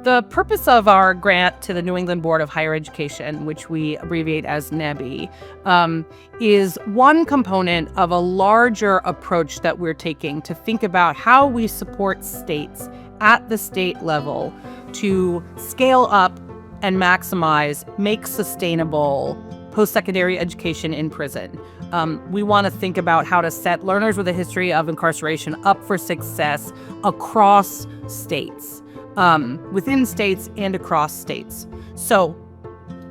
The purpose of our grant to the New England Board of Higher Education, which we abbreviate as NEBI, is one component of a larger approach that we're taking to think about how we support states at the state level to scale up and maximize, make sustainable post-secondary education in prison. We want to think about how to set learners with a history of incarceration up for success across states, within states and across states. So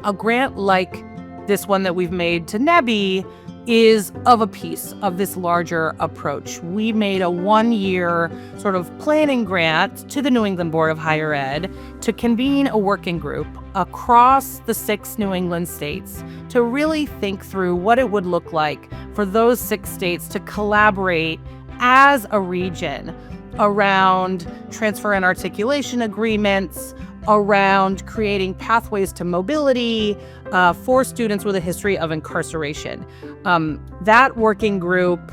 a grant like this one that we've made to NEBI is of a piece of this larger approach. We made a 1-year sort of planning grant to the New England Board of Higher Ed to convene a working group across the 6 New England states to really think through what it would look like for those 6 states to collaborate as a region around transfer and articulation agreements, around creating pathways to mobility for students with a history of incarceration. That working group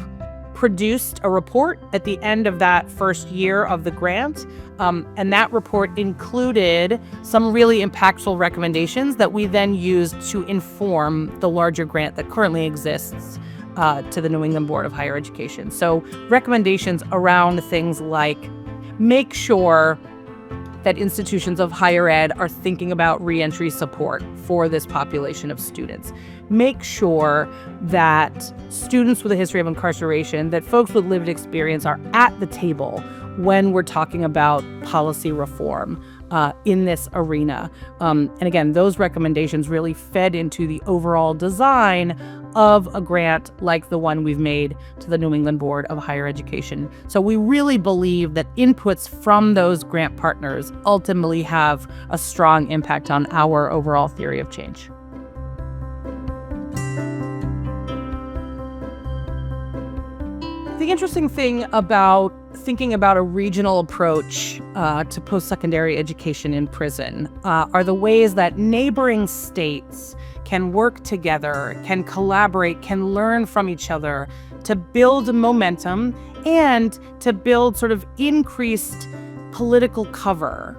produced a report at the end of that first year of the grant, and that report included some really impactful recommendations that we then used to inform the larger grant that currently exists to the New England Board of Higher Education. So recommendations around things like make sure that institutions of higher ed are thinking about reentry support for this population of students. Make sure that students with a history of incarceration, that folks with lived experience are at the table when we're talking about policy reform in this arena. And again, those recommendations really fed into the overall design of a grant like the one we've made to the New England Board of Higher Education. So we really believe that inputs from those grant partners ultimately have a strong impact on our overall theory of change. The interesting thing about thinking about a regional approach to post-secondary education in prison are the ways that neighboring states can work together, can collaborate, can learn from each other to build momentum and to build sort of increased political cover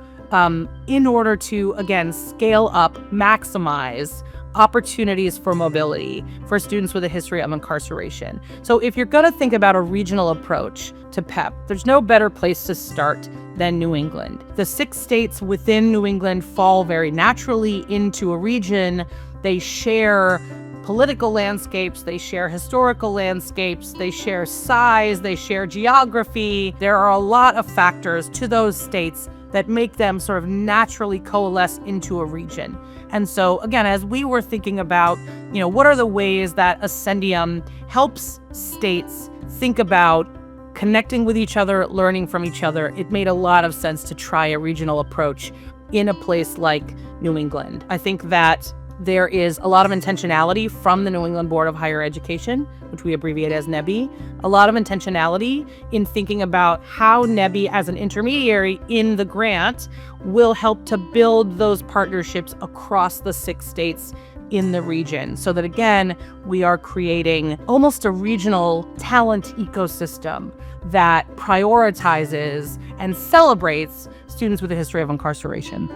in order to, again, scale up, maximize opportunities for mobility for students with a history of incarceration. So if you're going to think about a regional approach to PEP, there's no better place to start than New England. The 6 states within New England fall very naturally into a region. They share political landscapes, they share historical landscapes, they share size, they share geography. There are a lot of factors to those states that make them sort of naturally coalesce into a region. And so, again, as we were thinking about, what are the ways that Ascendium helps states think about connecting with each other, learning from each other, it made a lot of sense to try a regional approach in a place like New England. I think that there is a lot of intentionality from the New England Board of Higher Education, which we abbreviate as NEBI, a lot of intentionality in thinking about how NEBI as an intermediary in the grant will help to build those partnerships across the 6 states in the region so that, again, we are creating almost a regional talent ecosystem that prioritizes and celebrates students with a history of incarceration.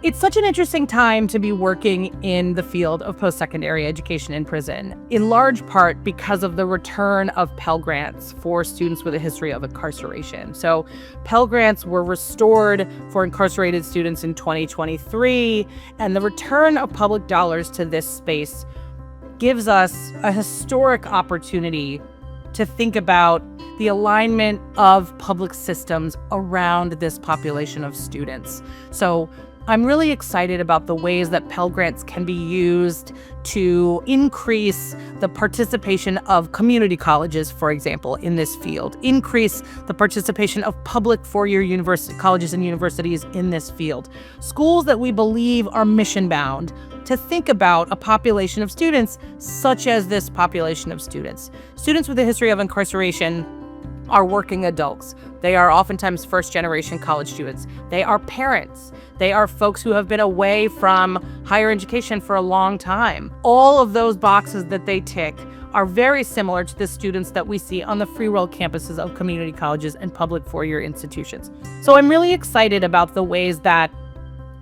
It's such an interesting time to be working in the field of post-secondary education in prison, in large part because of the return of Pell Grants for students with a history of incarceration. So Pell Grants were restored for incarcerated students in 2023, and the return of public dollars to this space gives us a historic opportunity to think about the alignment of public systems around this population of students. So I'm really excited about the ways that Pell Grants can be used to increase the participation of community colleges, for example, in this field, increase the participation of public four-year colleges and universities in this field, schools that we believe are mission-bound to think about a population of students such as this population of students. Students with a history of incarceration are working adults. They are oftentimes first-generation college students. They are parents. They are folks who have been away from higher education for a long time. All of those boxes that they tick are very similar to the students that we see on the free world campuses of community colleges and public four-year institutions. So I'm really excited about the ways that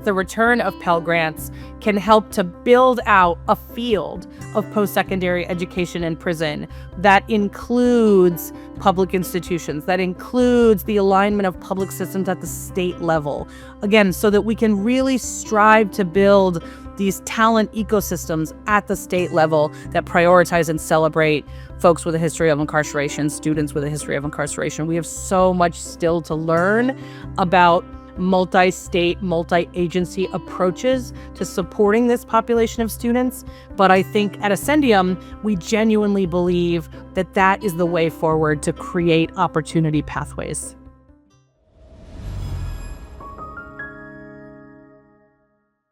the return of Pell Grants can help to build out a field of post-secondary education in prison that includes public institutions, that includes the alignment of public systems at the state level. Again, so that we can really strive to build these talent ecosystems at the state level that prioritize and celebrate folks with a history of incarceration, students with a history of incarceration. We have so much still to learn about multi-state, multi-agency approaches to supporting this population of students. But I think at Ascendium, we genuinely believe that that is the way forward to create opportunity pathways.